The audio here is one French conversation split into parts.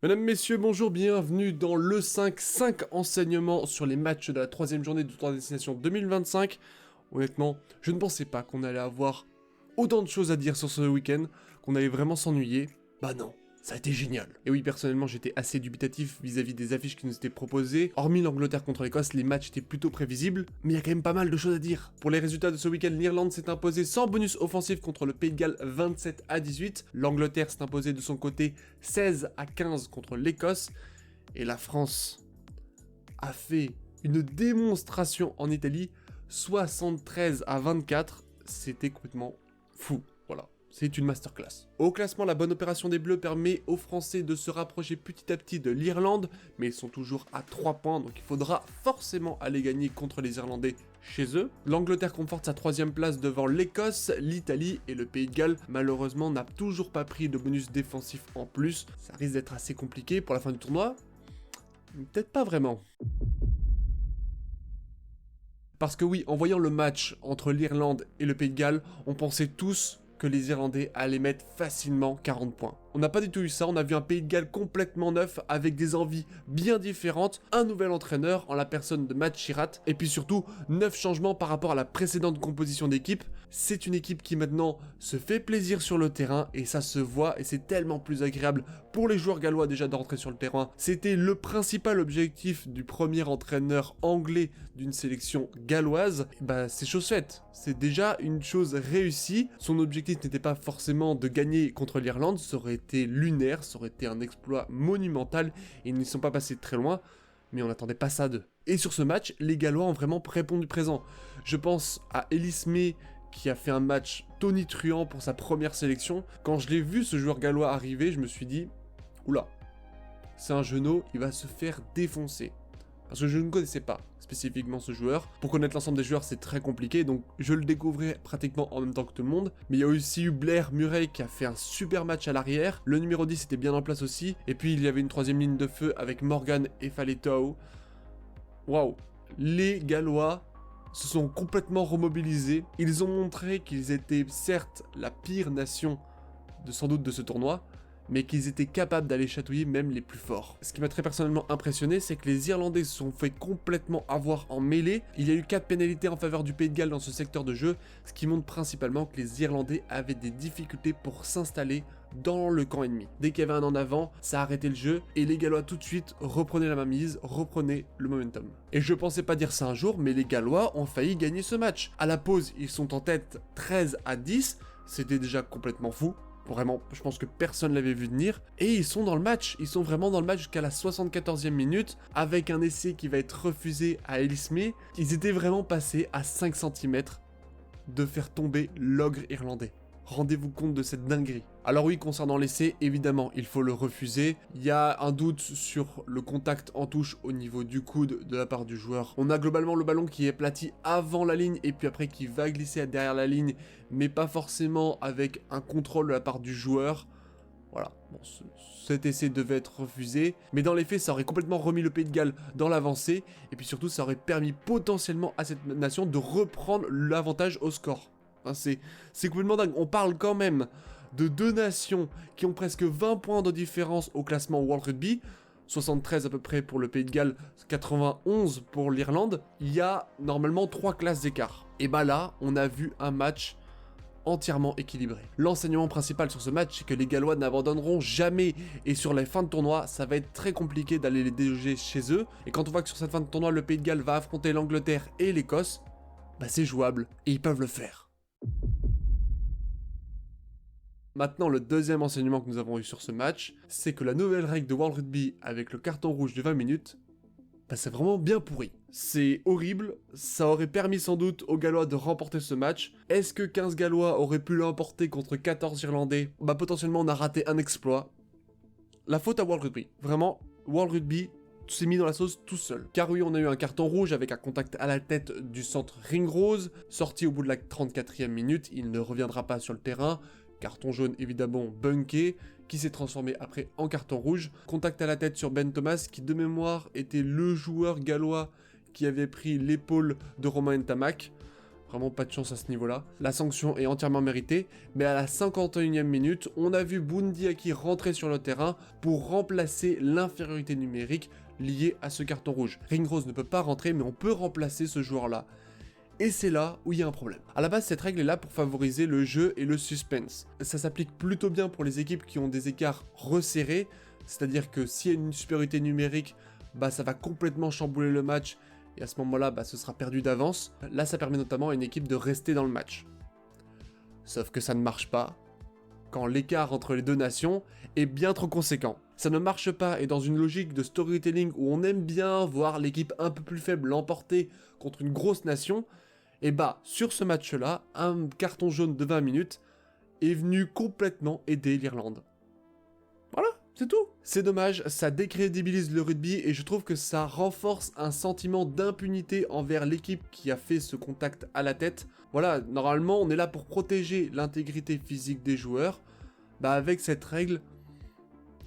Mesdames, Messieurs, bonjour, bienvenue dans le 5 enseignements sur les matchs de la troisième journée du Tour de Destination 2025. Honnêtement, je ne pensais pas qu'on allait avoir autant de choses à dire sur ce week-end, qu'on allait vraiment s'ennuyer. Bah non, ça a été génial. Et oui, personnellement, j'étais assez dubitatif vis-à-vis des affiches qui nous étaient proposées. Hormis l'Angleterre contre l'Écosse, les matchs étaient plutôt prévisibles, mais il y a quand même pas mal de choses à dire. Pour les résultats de ce week-end, l'Irlande s'est imposée sans bonus offensif contre le Pays de Galles 27-18. L'Angleterre s'est imposée de son côté 16-15 contre l'Écosse. Et la France a fait une démonstration en Italie 73-24. C'était complètement fou. Voilà. C'est une masterclass. Au classement, la bonne opération des Bleus permet aux Français de se rapprocher petit à petit de l'Irlande, mais ils sont toujours à 3 points, donc il faudra forcément aller gagner contre les Irlandais chez eux. L'Angleterre conforte sa 3ème place devant l'Écosse, l'Italie et le Pays de Galles, malheureusement, n'a toujours pas pris de bonus défensif en plus. Ça risque d'être assez compliqué pour la fin du tournoi. Peut-être pas vraiment. Parce que oui, en voyant le match entre l'Irlande et le Pays de Galles, on pensait tous que les Irlandais allaient mettre facilement 40 points. On n'a pas du tout eu ça, on a vu un Pays de Galles complètement neuf, avec des envies bien différentes, un nouvel entraîneur en la personne de Matt Chirat, et puis surtout 9 changements par rapport à la précédente composition d'équipe. C'est une équipe qui maintenant se fait plaisir sur le terrain, et ça se voit, et c'est tellement plus agréable pour les joueurs gallois déjà de rentrer sur le terrain. C'était le principal objectif du premier entraîneur anglais d'une sélection galloise. Et bah c'est chose faite, c'est déjà une chose réussie. Son objectif n'était pas forcément de gagner contre l'Irlande, ça aurait été lunaire, ça aurait été un exploit monumental, et ils n'y sont pas passés très loin, mais on n'attendait pas ça d'eux. Et sur ce match, les Gallois ont vraiment répondu présent. Je pense à Ellis May, qui a fait un match tonitruant pour sa première sélection. Quand je l'ai vu, ce joueur gallois arriver, je me suis dit, oula, c'est un genou, il va se faire défoncer. Parce que je ne connaissais pas spécifiquement ce joueur. Pour connaître l'ensemble des joueurs, c'est très compliqué, donc je le découvrais pratiquement en même temps que tout le monde. Mais il y a aussi eu Blair Murray qui a fait un super match à l'arrière. Le numéro 10 était bien en place aussi. Et puis il y avait une 3ème ligne de feu avec Morgan et Faletau. Waouh, les Gallois se sont complètement remobilisés. Ils ont montré qu'ils étaient certes la pire nation sans doute de ce tournoi, mais qu'ils étaient capables d'aller chatouiller même les plus forts. Ce qui m'a très personnellement impressionné, c'est que les Irlandais se sont fait complètement avoir en mêlée. Il y a eu 4 pénalités en faveur du Pays de Galles dans ce secteur de jeu, ce qui montre principalement que les Irlandais avaient des difficultés pour s'installer dans le camp ennemi. Dès qu'il y avait un en avant, ça arrêtait le jeu, et les Gallois tout de suite reprenaient la mainmise, reprenaient le momentum. Et je pensais pas dire ça un jour, mais les Gallois ont failli gagner ce match. À la pause, ils sont en tête 13-10, c'était déjà complètement fou. Vraiment, je pense que personne l'avait vu venir. Et ils sont dans le match. Ils sont vraiment dans le match jusqu'à la 74e minute. Avec un essai qui va être refusé à Ellis May. Ils étaient vraiment passés à 5 cm de faire tomber l'ogre irlandais. Rendez-vous compte de cette dinguerie. Alors oui, concernant l'essai, évidemment, il faut le refuser. Il y a un doute sur le contact en touche au niveau du coude de la part du joueur. On a globalement le ballon qui est aplati avant la ligne et puis après qui va glisser derrière la ligne, mais pas forcément avec un contrôle de la part du joueur. Voilà, bon, cet essai devait être refusé, mais dans les faits, ça aurait complètement remis le Pays de Galles dans l'avancée, et puis surtout, ça aurait permis potentiellement à cette nation de reprendre l'avantage au score. Enfin, c'est complètement dingue. On parle quand même de 2 nations qui ont presque 20 points de différence au classement World Rugby, 73 à peu près pour le Pays de Galles, 91 pour l'Irlande. Il y a normalement 3 classes d'écart. Et bah là, on a vu un match entièrement équilibré. L'enseignement principal sur ce match, c'est que les Gallois n'abandonneront jamais, et sur la fin de tournoi, ça va être très compliqué d'aller les déloger chez eux, et quand on voit que sur cette fin de tournoi, le Pays de Galles va affronter l'Angleterre et l'Écosse, bah c'est jouable, et ils peuvent le faire. Maintenant, le deuxième enseignement que nous avons eu sur ce match, c'est que la nouvelle règle de World Rugby avec le carton rouge de 20 minutes, bah c'est vraiment bien pourri. C'est horrible, ça aurait permis sans doute aux Gallois de remporter ce match. Est-ce que 15 Gallois auraient pu l'emporter contre 14 Irlandais? Bah potentiellement on a raté un exploit. La faute à World Rugby. Vraiment, World Rugby s'est mis dans la sauce tout seul. Car oui, on a eu un carton rouge avec un contact à la tête du centre Ring Rose, sorti au bout de la 34e minute, il ne reviendra pas sur le terrain. Carton jaune évidemment bunké, qui s'est transformé après en carton rouge. Contact à la tête sur Ben Thomas, qui de mémoire était le joueur gallois qui avait pris l'épaule de Romain Ntamak. Vraiment pas de chance à ce niveau-là. La sanction est entièrement méritée, mais à la 51e minute, on a vu Boundiaki rentrer sur le terrain pour remplacer l'infériorité numérique liée à ce carton rouge. Ringrose ne peut pas rentrer, mais on peut remplacer ce joueur-là. Et c'est là où il y a un problème. À la base, cette règle est là pour favoriser le jeu et le suspense. Ça s'applique plutôt bien pour les équipes qui ont des écarts resserrés, c'est-à-dire que s'il y a une supériorité numérique, bah ça va complètement chambouler le match, et à ce moment-là, bah, ce sera perdu d'avance. Là, ça permet notamment à une équipe de rester dans le match. Sauf que ça ne marche pas quand l'écart entre les deux nations est bien trop conséquent. Ça ne marche pas, et dans une logique de storytelling où on aime bien voir l'équipe un peu plus faible l'emporter contre une grosse nation, et bah, sur ce match-là, un carton jaune de 20 minutes est venu complètement aider l'Irlande. Voilà, c'est tout. C'est dommage, ça décrédibilise le rugby et je trouve que ça renforce un sentiment d'impunité envers l'équipe qui a fait ce contact à la tête. Voilà, normalement on est là pour protéger l'intégrité physique des joueurs. Bah avec cette règle,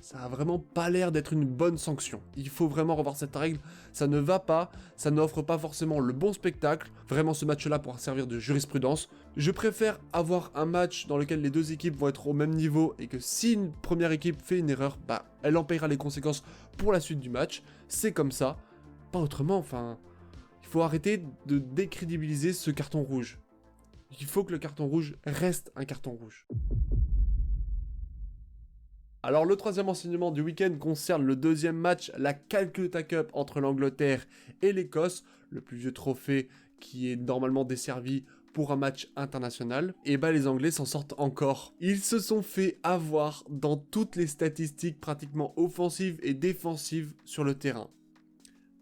ça a vraiment pas l'air d'être une bonne sanction. Il faut vraiment revoir cette règle, ça ne va pas, ça n'offre pas forcément le bon spectacle. Vraiment ce match-là pourra servir de jurisprudence. Je préfère avoir un match dans lequel les deux équipes vont être au même niveau et que si une première équipe fait une erreur, bah elle en paiera les conséquences pour la suite du match. C'est comme ça, pas autrement, enfin... Il faut arrêter de décrédibiliser ce carton rouge. Il faut que le carton rouge reste un carton rouge. Alors le troisième enseignement du week-end concerne le deuxième match, la Calcutta Cup entre l'Angleterre et l'Écosse, le plus vieux trophée qui est normalement desservi pour un match international. Et bah les Anglais s'en sortent encore. Ils se sont fait avoir dans toutes les statistiques pratiquement offensives et défensives sur le terrain.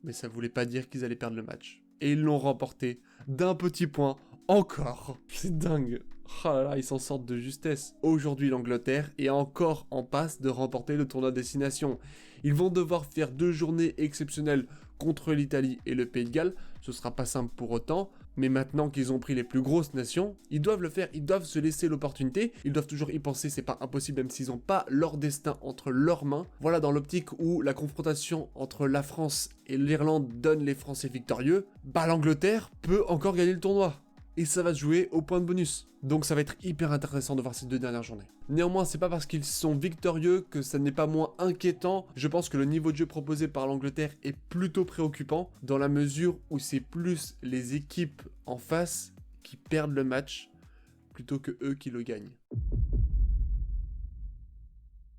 Mais ça voulait pas dire qu'ils allaient perdre le match. Et ils l'ont remporté d'un petit point encore. C'est dingue. Oh là là, ils s'en sortent de justesse. Aujourd'hui, l'Angleterre est encore en passe de remporter le tournoi Destination. Ils vont devoir faire 2 journées exceptionnelles contre l'Italie et le Pays de Galles. Ce sera pas simple pour autant, mais maintenant qu'ils ont pris les plus grosses nations, ils doivent le faire, ils doivent se laisser l'opportunité, ils doivent toujours y penser, c'est pas impossible même s'ils n'ont pas leur destin entre leurs mains. Voilà, dans l'optique où la confrontation entre la France et l'Irlande donne les Français victorieux, bah l'Angleterre peut encore gagner le tournoi. Et ça va se jouer au point de bonus. Donc ça va être hyper intéressant de voir ces 2 dernières journées. Néanmoins, c'est pas parce qu'ils sont victorieux que ça n'est pas moins inquiétant. Je pense que le niveau de jeu proposé par l'Angleterre est plutôt préoccupant, dans la mesure où c'est plus les équipes en face qui perdent le match, plutôt que eux qui le gagnent.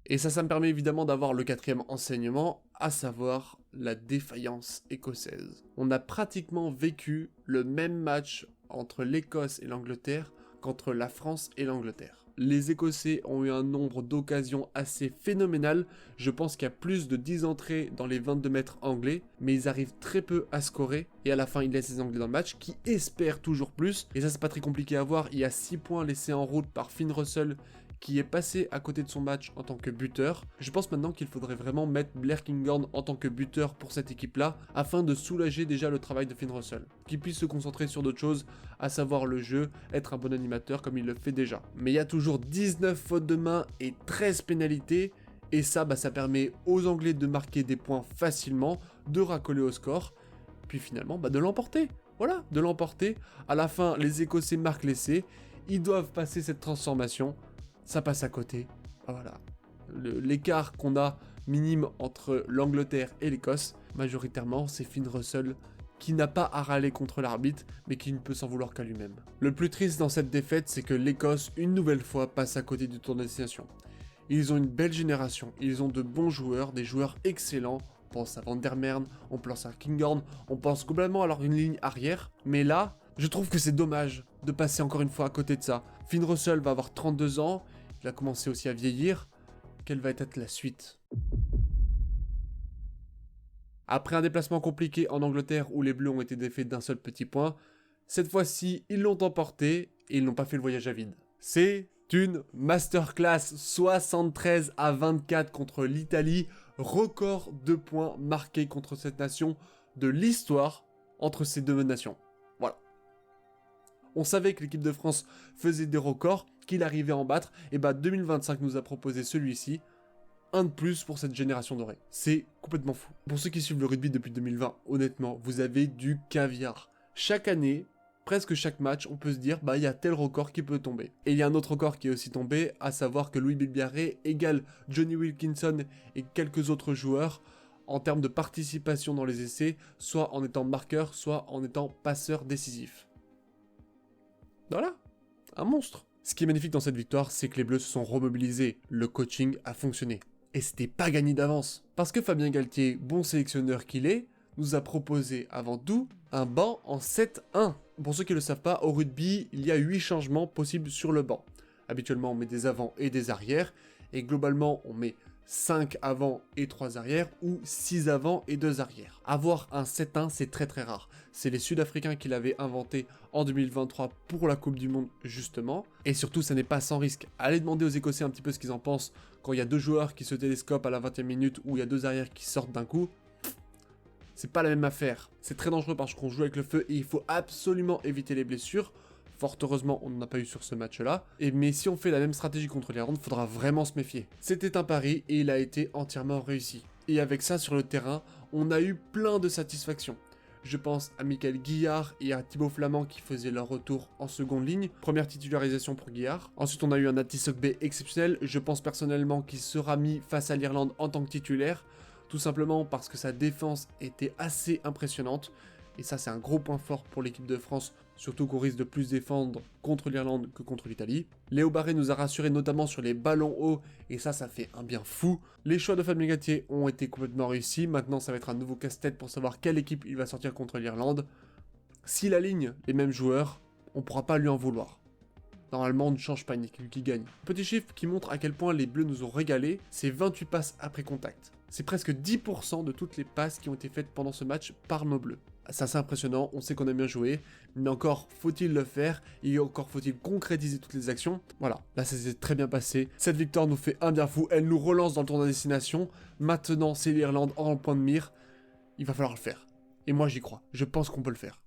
Et ça me permet évidemment d'avoir le 4e enseignement, à savoir la défaillance écossaise. On a pratiquement vécu le même match entre l'Écosse et l'Angleterre qu'entre la France et l'Angleterre. Les Écossais ont eu un nombre d'occasions assez phénoménal, je pense qu'il y a plus de 10 entrées dans les 22 mètres anglais, mais ils arrivent très peu à scorer, et à la fin ils laissent les Anglais dans le match, qui espèrent toujours plus, et ça c'est pas très compliqué à voir, il y a 6 points laissés en route par Finn Russell, qui est passé à côté de son match en tant que buteur. Je pense maintenant qu'il faudrait vraiment mettre Blair Kinghorn en tant que buteur pour cette équipe-là, afin de soulager déjà le travail de Finn Russell, qu'il puisse se concentrer sur d'autres choses, à savoir le jeu, être un bon animateur comme il le fait déjà. Mais il y a toujours 19 fautes de main et 13 pénalités, et ça, ça permet aux Anglais de marquer des points facilement, de racoler au score, puis finalement de l'emporter. Voilà, de l'emporter. À la fin, les Écossais marquent l'essai, ils doivent passer cette transformation, ça passe à côté. Voilà. L'écart qu'on a minime entre l'Angleterre et l'Écosse, majoritairement, c'est Finn Russell qui n'a pas à râler contre l'arbitre, mais qui ne peut s'en vouloir qu'à lui-même. Le plus triste dans cette défaite, c'est que l'Écosse, une nouvelle fois, passe à côté du tournoi de destination. Ils ont une belle génération, ils ont de bons joueurs, des joueurs excellents. On pense à Van der Merwe, on pense à Kinghorn, on pense complètement à leur une ligne arrière, mais là, je trouve que c'est dommage de passer encore une fois à côté de ça. Finn Russell va avoir 32 ans, il a commencé aussi à vieillir. Quelle va être la suite ? Après un déplacement compliqué en Angleterre où les Bleus ont été défaits d'un seul petit point, cette fois-ci ils l'ont emporté et ils n'ont pas fait le voyage à vide. C'est une masterclass, 73-24 contre l'Italie, record de points marqués contre cette nation de l'histoire entre ces deux nations. Voilà. On savait que l'équipe de France faisait des records, qu'il arrivait à en battre, et 2025 nous a proposé celui-ci, un de plus pour cette génération dorée. C'est complètement fou. Pour ceux qui suivent le rugby depuis 2020, honnêtement, vous avez du caviar. Chaque année, presque chaque match, on peut se dire, bah il y a tel record qui peut tomber. Et il y a un autre record qui est aussi tombé, à savoir que Louis Bielbiarré égale Johnny Wilkinson et quelques autres joueurs en termes de participation dans les essais, soit en étant marqueur, soit en étant passeur décisif. Voilà, un monstre. Ce qui est magnifique dans cette victoire, c'est que les Bleus se sont remobilisés, le coaching a fonctionné. Et c'était pas gagné d'avance. Parce que Fabien Galtier, bon sélectionneur qu'il est, nous a proposé avant tout un banc en 7-1. Pour ceux qui ne le savent pas, au rugby, il y a 8 changements possibles sur le banc. Habituellement, on met des avants et des arrières, et globalement, on met 5 avants et 3 arrières, ou 6 avants et 2 arrières. Avoir un 7-1, c'est très très rare. C'est les Sud-Africains qui l'avaient inventé en 2023 pour la Coupe du Monde, justement. Et surtout, ça n'est pas sans risque. Allez demander aux Écossais un petit peu ce qu'ils en pensent quand il y a 2 joueurs qui se télescopent à la 20e minute, ou il y a 2 arrières qui sortent d'un coup. C'est pas la même affaire. C'est très dangereux parce qu'on joue avec le feu et il faut absolument éviter les blessures. Fort heureusement, on n'en a pas eu sur ce match-là. Mais si on fait la même stratégie contre l'Irlande, il faudra vraiment se méfier. C'était un pari et il a été entièrement réussi. Et avec ça sur le terrain, on a eu plein de satisfaction. Je pense à Michael Guillard et à Thibaut Flamand qui faisaient leur retour en seconde ligne. Première titularisation pour Guillard. Ensuite, on a eu un Ati Sogbe exceptionnel. Je pense personnellement qu'il sera mis face à l'Irlande en tant que titulaire. Tout simplement parce que sa défense était assez impressionnante. Et ça, c'est un gros point fort pour l'équipe de France, surtout qu'on risque de plus défendre contre l'Irlande que contre l'Italie. Léo Barré nous a rassuré notamment sur les ballons hauts, et ça fait un bien fou. Les choix de Fabien Galtier ont été complètement réussis. Maintenant, ça va être un nouveau casse-tête pour savoir quelle équipe il va sortir contre l'Irlande. S'il aligne les mêmes joueurs, on ne pourra pas lui en vouloir. Normalement, on ne change pas une équipe qui gagne. Petit chiffre qui montre à quel point les Bleus nous ont régalé, c'est 28 passes après contact. C'est presque 10% de toutes les passes qui ont été faites pendant ce match par nos Bleus. C'est assez impressionnant, on sait qu'on a bien joué, mais encore faut-il le faire, et encore faut-il concrétiser toutes les actions. Voilà, là ça s'est très bien passé. Cette victoire nous fait un bien fou, elle nous relance dans le tournoi destination. Maintenant, c'est l'Irlande en point de mire. Il va falloir le faire. Et moi j'y crois, je pense qu'on peut le faire.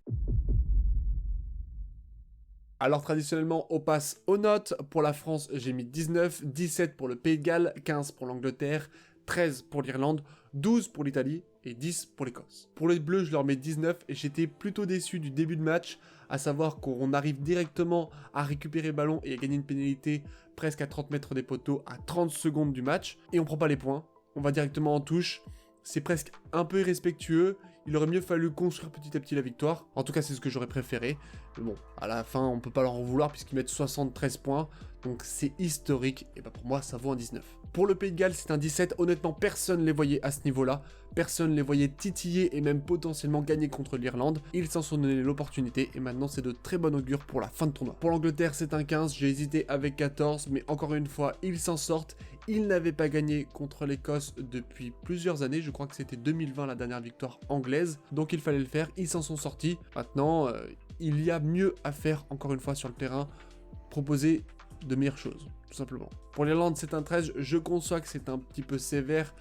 Alors traditionnellement, on passe aux notes. Pour la France, j'ai mis 19, 17 pour le Pays de Galles, 15 pour l'Angleterre, 13 pour l'Irlande, 12 pour l'Italie et 10 pour l'Écosse. Pour les Bleus, je leur mets 19 et j'étais plutôt déçu du début de match, à savoir qu'on arrive directement à récupérer le ballon et à gagner une pénalité presque à 30 mètres des poteaux à 30 secondes du match et on prend pas les points. On va directement en touche. C'est presque un peu irrespectueux. Il aurait mieux fallu construire petit à petit la victoire. En tout cas, c'est ce que j'aurais préféré. Mais bon, à la fin, on peut pas leur en vouloir puisqu'ils mettent 73 points. Donc c'est historique. Et bah pour moi, ça vaut un 19. Pour le Pays de Galles, c'est un 17. Honnêtement, personne ne les voyait à ce niveau-là. Personne ne les voyait titiller et même potentiellement gagner contre l'Irlande. Ils s'en sont donné l'opportunité et maintenant c'est de très bon augure pour la fin de tournoi. Pour l'Angleterre, c'est un 15. J'ai hésité avec 14, mais encore une fois, ils s'en sortent. Ils n'avaient pas gagné contre l'Écosse depuis plusieurs années. Je crois que c'était 2020 la dernière victoire anglaise. Donc il fallait le faire. Ils s'en sont sortis. Maintenant, il y a mieux à faire encore une fois sur le terrain. Proposer de meilleures choses, tout simplement. Pour l'Irlande, c'est un 13. Je conçois que c'est un petit peu sévère.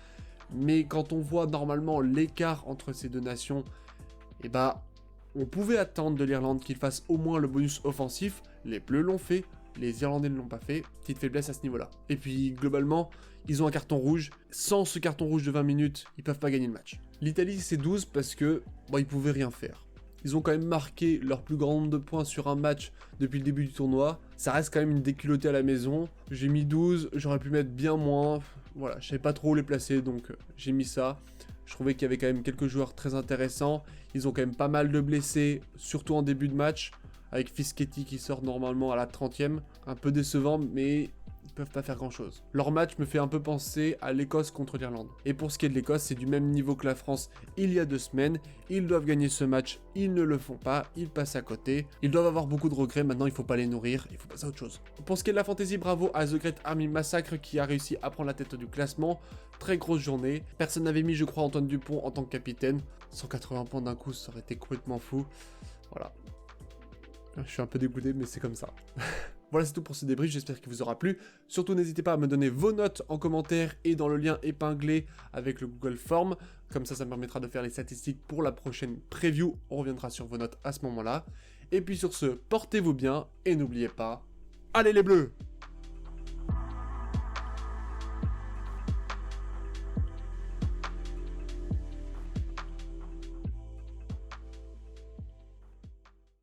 Mais quand on voit normalement l'écart entre ces deux nations, eh bah, on pouvait attendre de l'Irlande qu'il fasse au moins le bonus offensif. Les Bleus l'ont fait. Les Irlandais ne l'ont pas fait, petite faiblesse à ce niveau-là. Et puis, globalement, ils ont un carton rouge. Sans ce carton rouge de 20 minutes, ils peuvent pas gagner le match. L'Italie, c'est 12 parce que, bon, ils pouvaient rien faire. Ils ont quand même marqué leur plus grand nombre de points sur un match depuis le début du tournoi. Ça reste quand même une déculottée à la maison. J'ai mis 12, j'aurais pu mettre bien moins. Voilà, je savais pas trop où les placer, donc j'ai mis ça. Je trouvais qu'il y avait quand même quelques joueurs très intéressants. Ils ont quand même pas mal de blessés, surtout en début de match. Avec Fischetti qui sort normalement à la 30e. Un peu décevant, mais ils peuvent pas faire grand chose. Leur match me fait un peu penser à l'Écosse contre l'Irlande. Et pour ce qui est de l'Écosse, c'est du même niveau que la France il y a 2 semaines. Ils doivent gagner ce match, ils ne le font pas, ils passent à côté. Ils doivent avoir beaucoup de regrets, maintenant il faut pas les nourrir, il faut passer à autre chose. Pour ce qui est de la fantasy, bravo à The Great Army Massacre qui a réussi à prendre la tête du classement. Très grosse journée. Personne n'avait mis, je crois, Antoine Dupont en tant que capitaine. 180 points d'un coup, ça aurait été complètement fou. Voilà. Je suis un peu dégoûté, mais c'est comme ça. Voilà, c'est tout pour ce débrief, j'espère qu'il vous aura plu. Surtout, n'hésitez pas à me donner vos notes en commentaire et dans le lien épinglé avec le Google Form. Comme ça me permettra de faire les statistiques pour la prochaine preview. On reviendra sur vos notes à ce moment-là. Et puis sur ce, portez-vous bien et n'oubliez pas, allez les Bleus!